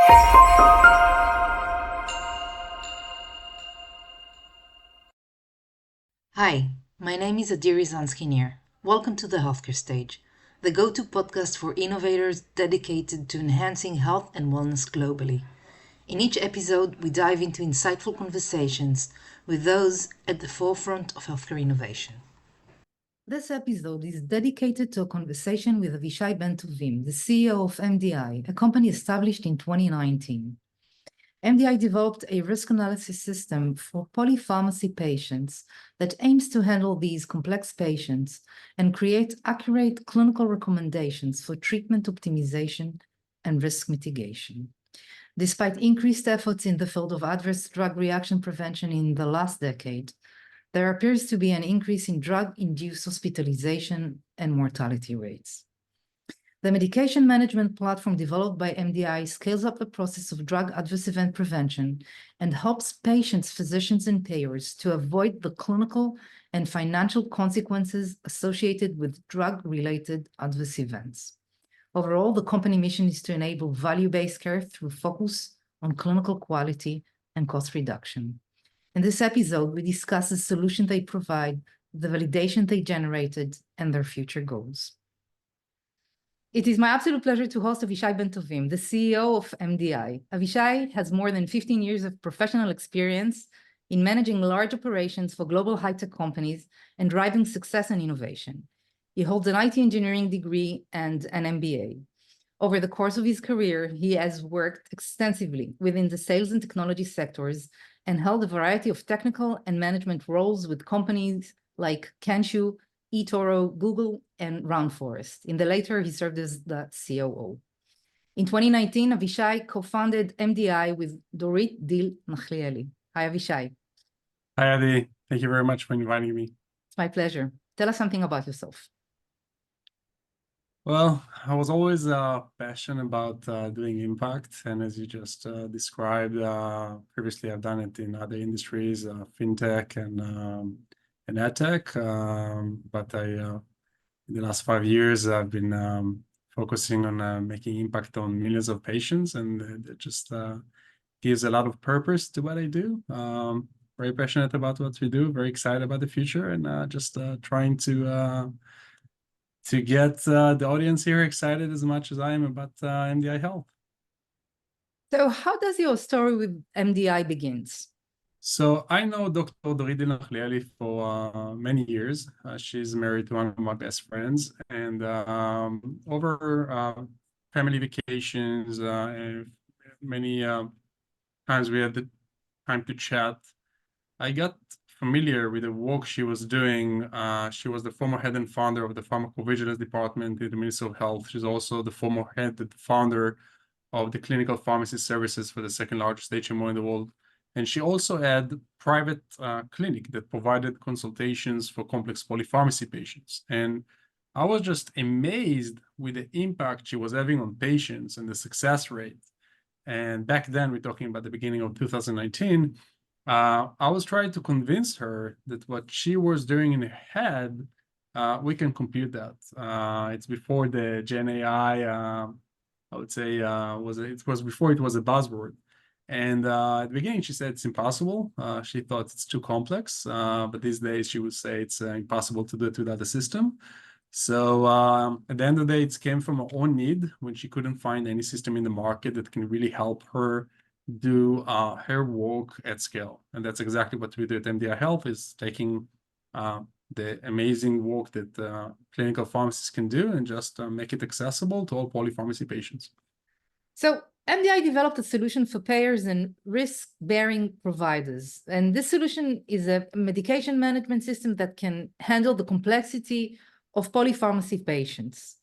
Hi, my name is Adiri Zansky-Nir. Welcome to the Healthcare Stage, the go-to podcast for innovators dedicated to enhancing health and wellness globally. In each episode, we dive into insightful conversations with those at the forefront of healthcare innovation. This episode is dedicated to a conversation with Avishai Ben Tovim, the CEO of MDI, a company established in 2019. MDI developed a risk analysis system for polypharmacy patients that aims to handle these complex patients and create accurate clinical recommendations for treatment optimization and risk mitigation. Despite increased efforts in the field of adverse drug reaction prevention in the last decade, there appears to be an increase in drug-induced hospitalization and mortality rates. The medication management platform developed by MDI scales up the process of drug adverse event prevention and helps patients, physicians, and payers to avoid the clinical and financial consequences associated with drug-related adverse events. Overall, the company mission is to enable value-based care through focus on clinical quality and cost reduction. In this episode, we discuss the solution they provide, the validation they generated, and their future goals. It is my absolute pleasure to host Avishai Ben Tovim, the CEO of MDI. Avishai has more than 15 years of professional experience in managing large operations for global high-tech companies and driving success and innovation. He holds an IT engineering degree and an MBA. Over the course of his career, he has worked extensively within the sales and technology sectors and held a variety of technical and management roles with companies like Kenshu, eToro, Google, and Rainforest. In the later, he served as the COO. In 2019, Avishai co-founded MDI with Dorit Dil Nachlieli. Hi, Avishai. Hi, Adi. Thank you very much for inviting me. It's my pleasure. Tell us something about yourself. Well, I was always passionate about doing impact, and as you just described, previously I've done it in other industries, fintech and edtech, but in the last 5 years, I've been focusing on making impact on millions of patients, and it just gives a lot of purpose to what I do. Very passionate about what we do, very excited about the future, and just trying to get the audience here excited as much as I am about MDI Health. So how does your story with MDI begins? So I know Dr. Dorit Dil Nachlieli for many years. She's married to one of my best friends, and over family vacations, and many times we had the time to chat, I got familiar with the work she was doing. She was the former head and founder of the pharmacovigilance department in the Ministry of Health. She's also the former head and founder of the clinical pharmacy services for the second largest HMO in the world. And she also had a private clinic that provided consultations for complex polypharmacy patients. And I was just amazed with the impact she was having on patients and the success rate. And back then, we're talking about the beginning of 2019, I was trying to convince her that what she was doing in her head, we can compute that. It's before the Gen AI, I would say, it was before it was a buzzword. And at the beginning, she said it's impossible. She thought it's too complex. But these days, she would say it's impossible to do it without a system. So at the end of the day, it came from her own need when she couldn't find any system in the market that can really help her do her work at scale. And that's exactly what we do at MDI Health, is taking the amazing work that clinical pharmacists can do and just make it accessible to all polypharmacy patients. So MDI developed a solution for payers and risk-bearing providers. And this solution is a medication management system that can handle the complexity of polypharmacy patients.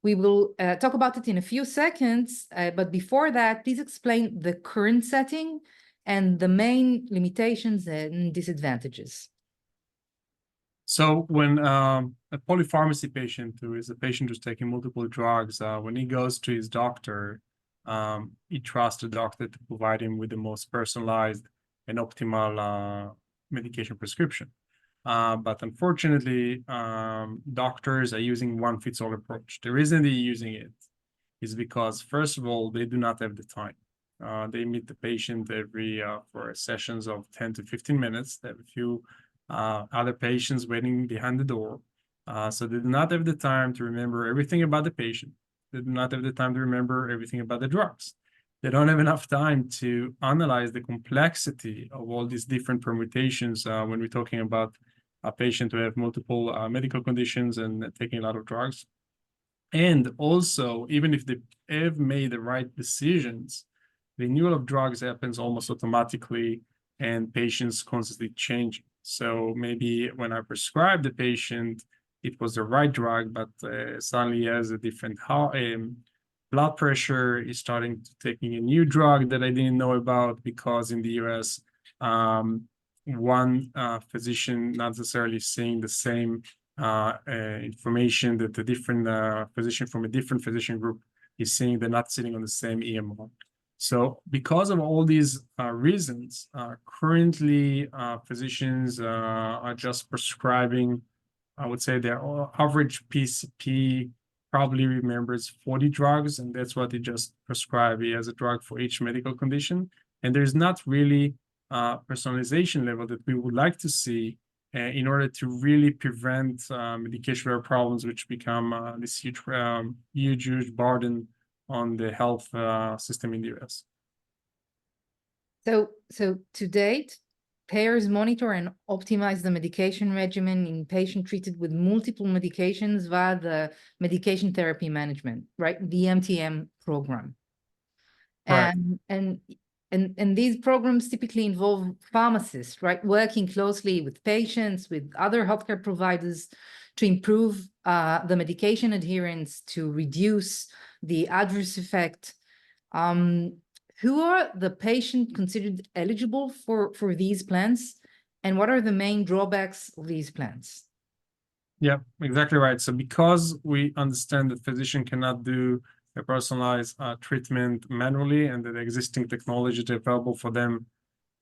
We will talk about it in a few seconds, but before that, please explain the current setting and the main limitations and disadvantages. So when a polypharmacy patient, who is a patient who's taking multiple drugs, when he goes to his doctor, he trusts the doctor to provide him with the most personalized and optimal medication prescription. But unfortunately, doctors are using one-fits-all approach. The reason they're using it is because, first of all, they do not have the time. They meet the patient every for sessions of 10 to 15 minutes. They have a few other patients waiting behind the door. So they do not have the time to remember everything about the patient. They do not have the time to remember everything about the drugs. They don't have enough time to analyze the complexity of all these different permutations when we're talking about a patient who have multiple medical conditions and taking a lot of drugs. And also, even if they have made the right decisions, renewal of drugs happens almost automatically, and patients constantly change. So maybe when I prescribe the patient, it was the right drug, but suddenly he has a different blood pressure. Is starting to taking a new drug that I didn't know about, because in the US, one physician not necessarily seeing the same information that the different physician from a different physician group is seeing. They're not sitting on the same EMR. So because of all these reasons, currently physicians are just prescribing, I would say their average PCP probably remembers 40 drugs, and that's what they just prescribe. He has a drug for each medical condition. And there's not really personalization level that we would like to see in order to really prevent medication problems, which become this huge burden on the health system in the US. So to date, payers monitor and optimize the medication regimen in patients treated with multiple medications via the medication therapy management, right? The MTM program. Right. And these programs typically involve pharmacists, right? Working closely with patients, with other healthcare providers to improve the medication adherence, to reduce the adverse effect. Who are the patients considered eligible for these plans? And what are the main drawbacks of these plans? Yeah, exactly right. So because we understand that physician cannot do a personalized treatment manually, and that existing technology is available for them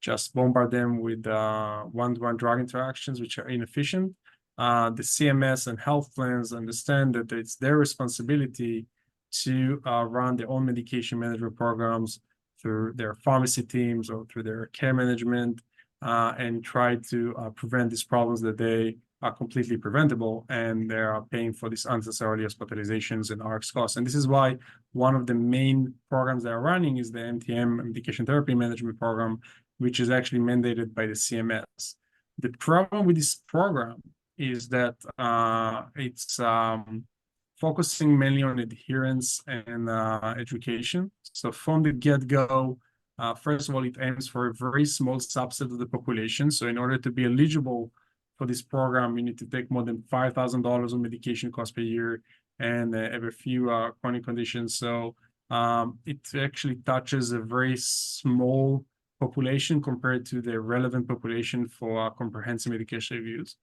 just bombard them with one-to-one drug interactions, which are inefficient. The CMS and health plans understand that it's their responsibility to run their own medication management programs through their pharmacy teams or through their care management, and try to prevent these problems that they are completely preventable, and they are paying for these unnecessarily hospitalizations and RX costs. And this is why one of the main programs they are running is the MTM, Medication Therapy Management Program, which is actually mandated by the CMS. The problem with this program is that it's focusing mainly on adherence and education. So from the get-go, first of all, it aims for a very small subset of the population. So in order to be eligible for this program, you need to take more than $5,000 on medication costs per year and have a few chronic conditions. So it actually touches a very small population compared to the relevant population for comprehensive medication reviews.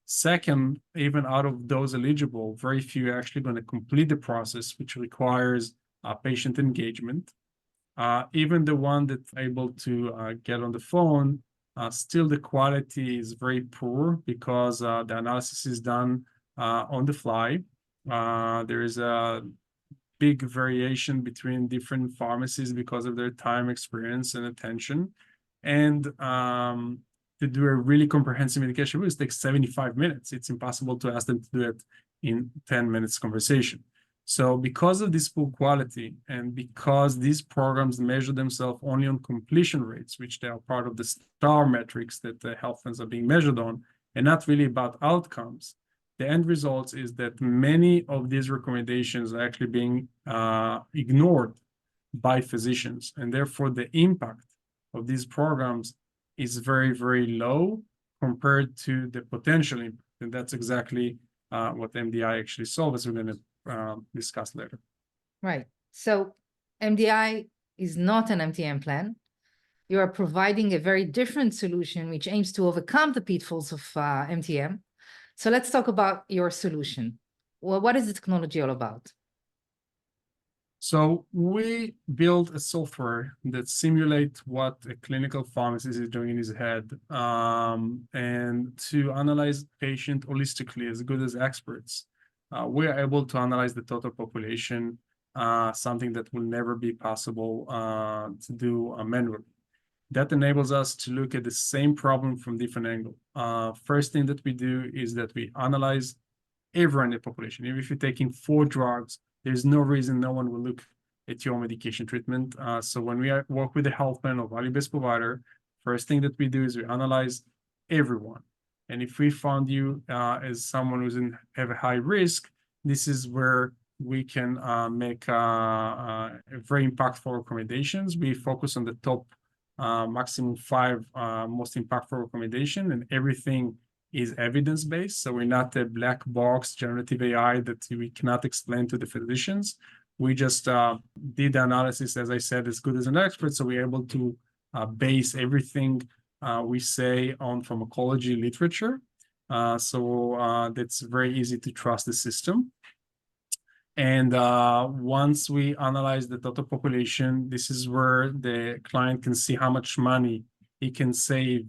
Second, even out of those eligible, very few are actually going to complete the process, which requires patient engagement. Even the one that's able to get on the phone, still the quality is very poor, because the analysis is done on the fly. There is a big variation between different pharmacies because of their time, experience, and attention. And to do a really comprehensive medication review, it takes 75 minutes. It's impossible to ask them to do it in 10 minutes conversation. So because of this poor quality, and because these programs measure themselves only on completion rates, which they are part of the STAR metrics that the health plans are being measured on, and not really about outcomes, the end result is that many of these recommendations are actually being ignored by physicians. And therefore, the impact of these programs is very, very low compared to the potential impact. And that's exactly what MDI actually solves, as we're going to discuss later. Right. So MDI is not an MTM plan. You are providing a very different solution which aims to overcome the pitfalls of MTM. So let's talk about your solution. Well, what is the technology all about? So we build a software that simulates what a clinical pharmacist is doing in his head, and to analyze patient holistically as good as experts. We are able to analyze the total population, something that will never be possible to do manually. That enables us to look at the same problem from different angle. First thing that we do is that we analyze everyone in the population. Even if you're taking 4 drugs, there's no reason no one will look at your medication treatment. So when we work with a health plan or value-based provider, first thing that we do is we analyze everyone. And if we found you as someone who's have a high risk, this is where we can make very impactful recommendations. We focus on the top maximum 5 most impactful recommendation, and everything is evidence-based. So we're not a black box generative AI that we cannot explain to the physicians. We just did the analysis, as I said, as good as an expert. So we're able to base everything we say on pharmacology literature. So that's very easy to trust the system. And once we analyze the total population, this is where the client can see how much money he can save,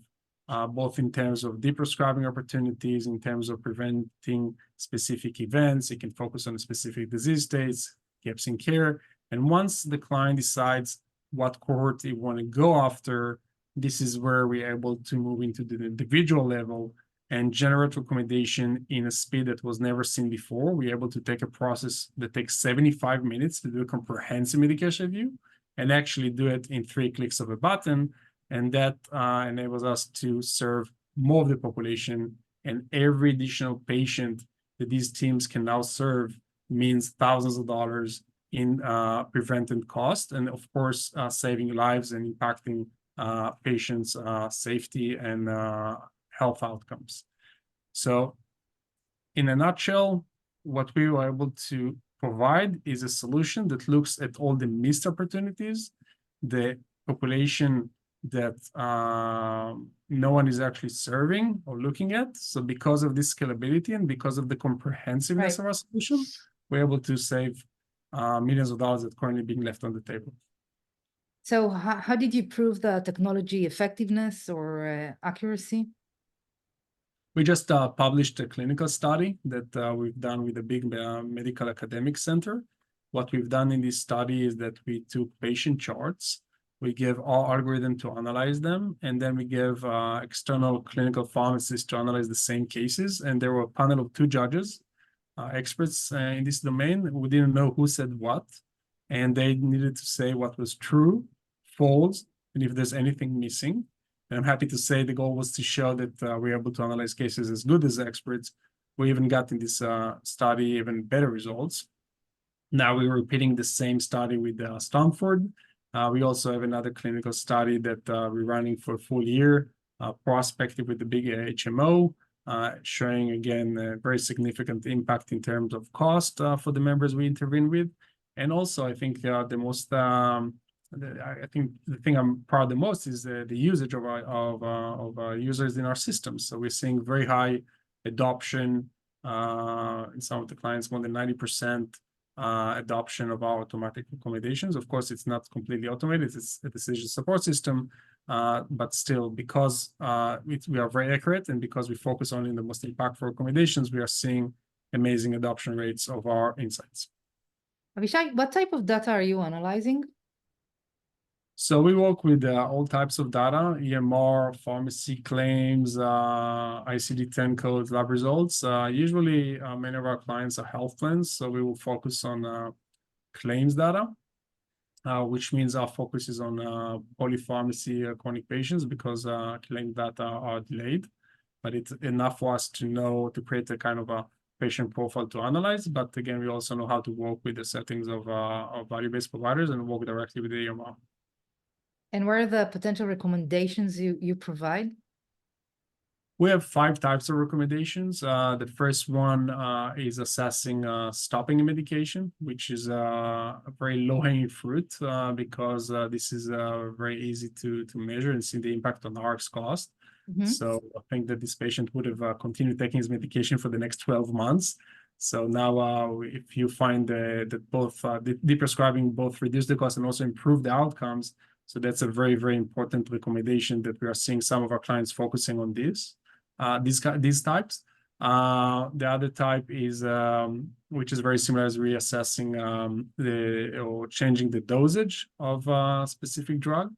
both in terms of deprescribing opportunities, in terms of preventing specific events. He can focus on specific disease states, gaps in care. And once the client decides what cohort he want to go after, this is where we're able to move into the individual level and generate recommendation in a speed that was never seen before. We're able to take a process that takes 75 minutes to do a comprehensive medication review and actually do it in 3 clicks of a button. And that enables us to serve more of the population. And every additional patient that these teams can now serve means thousands of dollars in prevented cost, and of course, saving lives and impacting patients' safety and health outcomes. So in a nutshell, what we were able to provide is a solution that looks at all the missed opportunities, the population that no one is actually serving or looking at. So because of this scalability and because of the comprehensiveness of our solution, we're able to save millions of dollars that are currently being left on the table. So how did you prove the technology effectiveness or accuracy? We just published a clinical study that we've done with a big medical academic center. What we've done in this study is that we took patient charts, we gave our algorithm to analyze them, and then we gave external clinical pharmacists to analyze the same cases. And there were a panel of 2 judges, experts in this domain, who didn't know who said what, and they needed to say what was true, false, and if there's anything missing. And I'm happy to say the goal was to show that we're able to analyze cases as good as experts. We even got in this study even better results. Now we're repeating the same study with Stanford. We also have another clinical study that we're running for a full year, prospective with the big HMO, showing again a very significant impact in terms of cost for the members we intervene with. And also, I think I think the thing I'm proud of the most is the usage of our users in our systems. So we're seeing very high adoption in some of the clients, more than 90% adoption of our automatic recommendations. Of course, it's not completely automated; it's a decision support system, but still, because we are very accurate and because we focus on the most impactful recommendations, we are seeing amazing adoption rates of our insights. Avishai, what type of data are you analyzing? So we work with all types of data, EMR, pharmacy claims, ICD-10 codes, lab results. Usually, many of our clients are health plans, so we will focus on claims data, which means our focus is on polypharmacy chronic patients because claim data are delayed. But it's enough for us to know, to create a kind of a patient profile to analyze. But again, we also know how to work with the settings of value-based providers and work directly with the EMR. And what are the potential recommendations you provide? We have 5 types of recommendations. The first one is assessing stopping a medication, which is a very low-hanging fruit because this is very easy to measure and see the impact on RX cost. So I think that this patient would have continued taking his medication for the next 12 months. So now if you find that both deprescribing both reduce the cost and also improve the outcomes, so that's a very, very important recommendation that we are seeing some of our clients focusing on these types. The other type is, which is very similar, is reassessing or changing the dosage of a specific drug.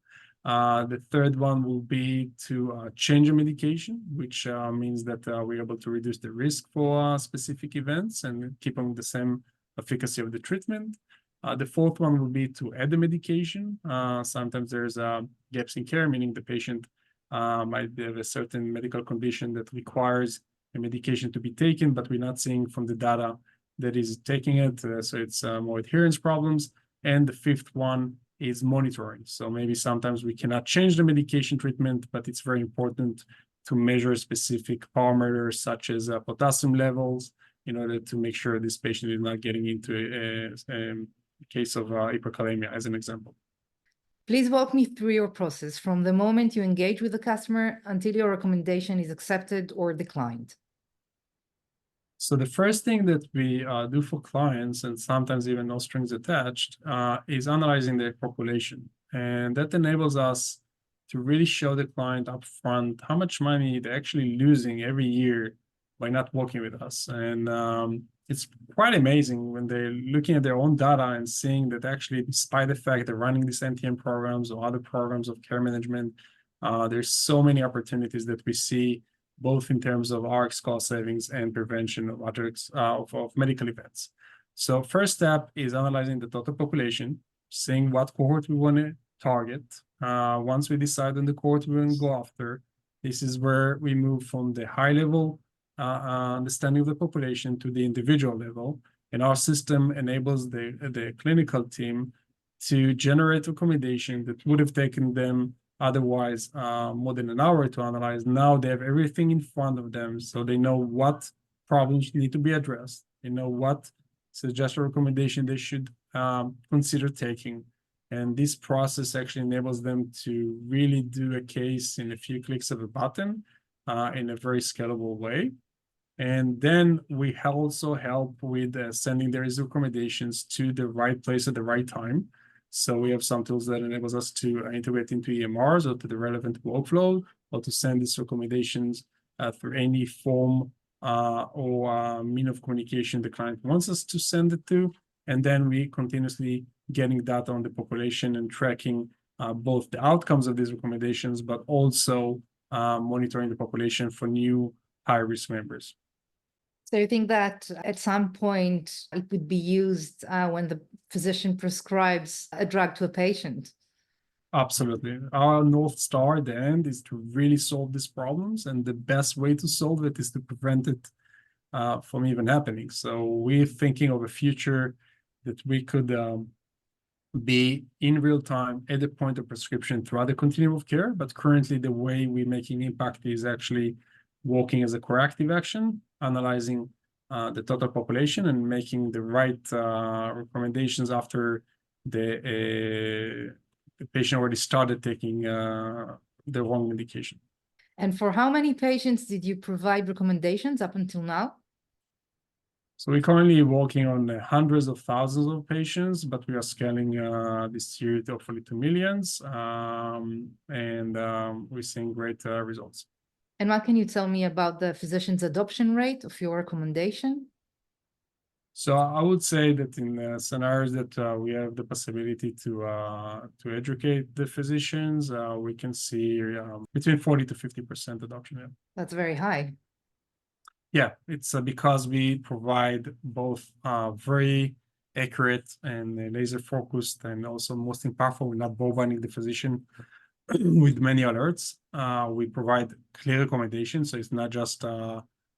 The third one will be to change a medication, which means that we're able to reduce the risk for specific events and keep on the same efficacy of the treatment. The fourth one will be to add the medication. Sometimes there's gaps in care, meaning the patient might have a certain medical condition that requires a medication to be taken, but we're not seeing from the data that is taking it. So it's more adherence problems. And the fifth one is monitoring. So maybe sometimes we cannot change the medication treatment, but it's very important to measure specific parameters such as potassium levels in order to make sure this patient is not getting into a case of hyperkalemia, as an example. Please walk me through your process from the moment you engage with the customer until your recommendation is accepted or declined. So the first thing that we do for clients, and sometimes even no strings attached, is analyzing their population. And that enables us to really show the client upfront how much money they're actually losing every year by not working with us. And it's quite amazing when they're looking at their own data and seeing that actually, despite the fact they're running these NTM programs or other programs of care management, there's so many opportunities that we see, both in terms of RX cost savings and prevention of medical events. So first step is analyzing the total population, seeing what cohort we want to target. Once we decide on the cohort we want to go after, this is where we move from the high level understanding of the population to the individual level. And our system enables the clinical team to generate recommendation that would have taken them otherwise more than an hour to analyze. Now they have everything in front of them, so they know what problems need to be addressed. They know what suggested recommendation they should consider taking. And this process actually enables them to really do a case in a few clicks of a button in a very scalable way. And then we also help with sending these recommendations to the right place at the right time. So we have some tools that enables us to integrate into EMRs or to the relevant workflow, or to send these recommendations through any form or mean of communication the client wants us to send it to. And then we continuously getting data on the population and tracking both the outcomes of these recommendations, but also monitoring the population for new high-risk members. So you think that at some point it would be used when the physician prescribes a drug to a patient? Absolutely. Our North Star at the end is to really solve these problems, and the best way to solve it is to prevent it from even happening. So we're thinking of a future that we could be in real time at the point of prescription throughout the continuum of care. But currently, the way we're making impact is actually working as a corrective action, analyzing the total population and making the right recommendations after the patient already started taking the wrong medication. And for how many patients did you provide recommendations up until now? So we're currently working on hundreds of thousands of patients, but we are scaling this year hopefully to millions, and we're seeing great results. And what can you tell me about the physician's adoption rate of your recommendation? So I would say that in scenarios that we have the possibility to educate the physicians, we can see between 40 to 50% adoption. Yeah. That's very high. Yeah, it's because we provide both very accurate and laser focused, and also most impactful, we're not bombarding the physician with many alerts. We provide clear recommendations, so it's not just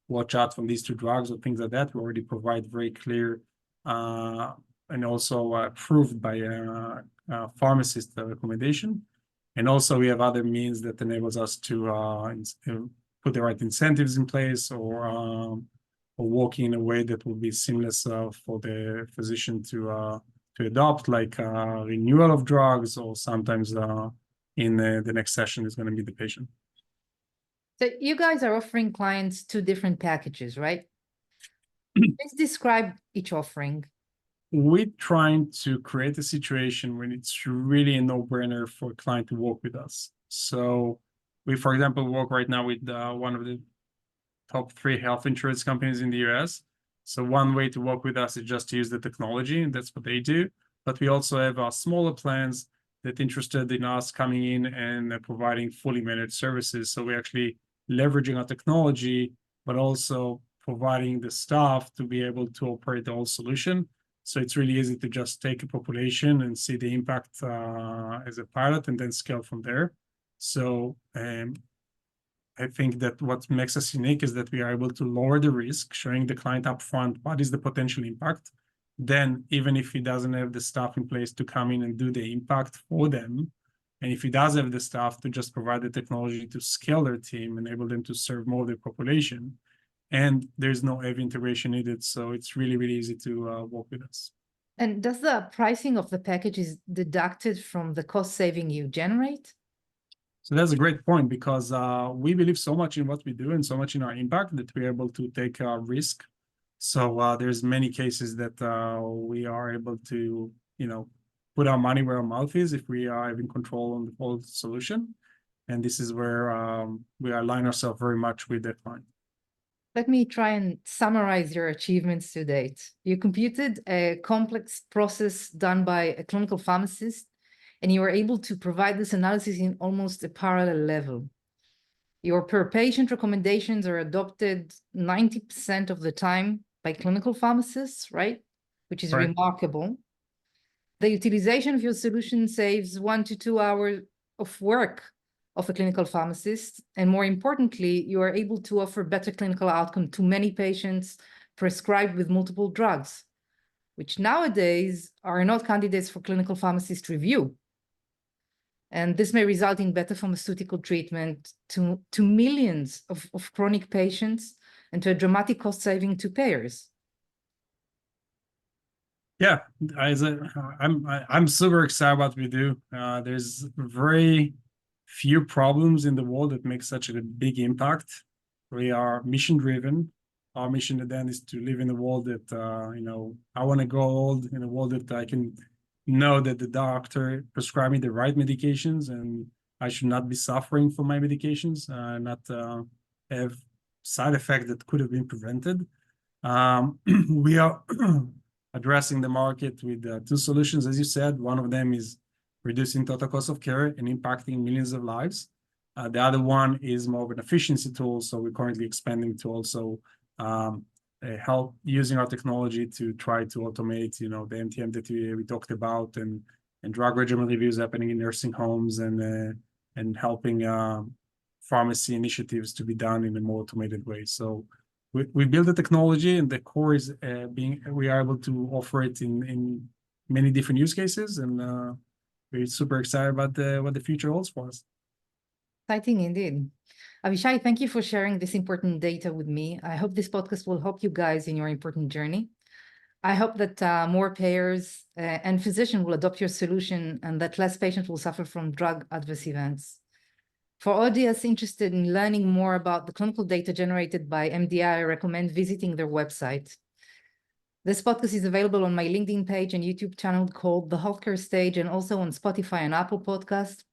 watch out from these two drugs or things like that. We already provide very clear and also approved by pharmacist recommendation. And also we have other means that enables us to put the right incentives in place, or working in a way that will be seamless for the physician to adopt, like renewal of drugs, or sometimes in the next session is going to be the patient. So you guys are offering clients two different packages, right? Please describe each offering. We're trying to create a situation when it's really a no-brainer for a client to work with us. So we, for example, work right now with one of the top 3 health insurance companies in the US. So one way to work with us is just to use the technology, and that's what they do. But we also have smaller plans that interested in us coming in and providing fully managed services. So we're actually leveraging our technology, but also providing the staff to be able to operate the whole solution. So it's really easy to just take a population and see the impact as a pilot and then scale from there. So I think that what makes us unique is that we are able to lower the risk, showing the client upfront what is the potential impact. Then, even if he doesn't have the staff in place to come in and do the impact for them, and if he does have the staff to just provide the technology to scale their team, enable them to serve more of the population, and there's no heavy integration needed. So it's really, really easy to work with us. And does the pricing of the package is deducted from the cost saving you generate? So that's a great point, because we believe so much in what we do and so much in our impact that we're able to take a risk. So there's many cases that we are able to, put our money where our mouth is if we are having control on the whole solution. And this is where we align ourselves very much with the client. Let me try and summarize your achievements to date. You computed a complex process done by a clinical pharmacist, and you were able to provide this analysis in almost a parallel level. Your per-patient recommendations are adopted 90% of the time by clinical pharmacists, right? Which is remarkable. The utilization of your solution saves 1 to 2 hours of work of a clinical pharmacist. And more importantly, you are able to offer better clinical outcome to many patients prescribed with multiple drugs, which nowadays are not candidates for clinical pharmacist review. And this may result in better pharmaceutical treatment to millions of chronic patients and to a dramatic cost saving to payers. Yeah, I'm super excited about what we do. There's very few problems in the world that make such a big impact. We are mission driven. Our mission then is to live in a world that, I want to grow old in a world that I can know that the doctor prescribed me the right medications and I should not be suffering from my medications, not have side effects that could have been prevented. We are addressing the market with 2 solutions, as you said. One of them is reducing total cost of care and impacting millions of lives. The other one is more of an efficiency tool. So we're currently expanding to also help using our technology to try to automate, the MTM that we talked about, and drug regimen reviews happening in nursing homes, and helping pharmacy initiatives to be done in a more automated way. So we build the technology, and the core is we are able to offer it in many different use cases, and we're super excited about what the future holds for us. Exciting indeed. Avishai, thank you for sharing this important data with me. I hope this podcast will help you guys in your important journey. I hope that more payers and physicians will adopt your solution, and that less patients will suffer from drug adverse events. For audience interested in learning more about the clinical data generated by MDI, I recommend visiting their website. This podcast is available on my LinkedIn page and YouTube channel called The Healthcare Stage, and also on Spotify and Apple Podcasts.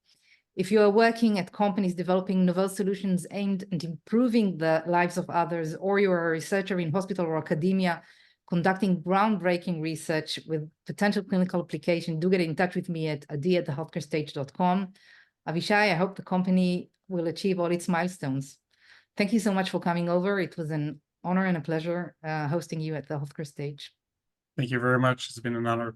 If you are working at companies developing novel solutions aimed at improving the lives of others, or you are a researcher in hospital or academia conducting groundbreaking research with potential clinical application, do get in touch with me at adi@thehealthcarestage.com. Avishai, I hope the company will achieve all its milestones. Thank you so much for coming over. It was an honor and a pleasure hosting you at the Healthcare Stage. Thank you very much. It's been an honor.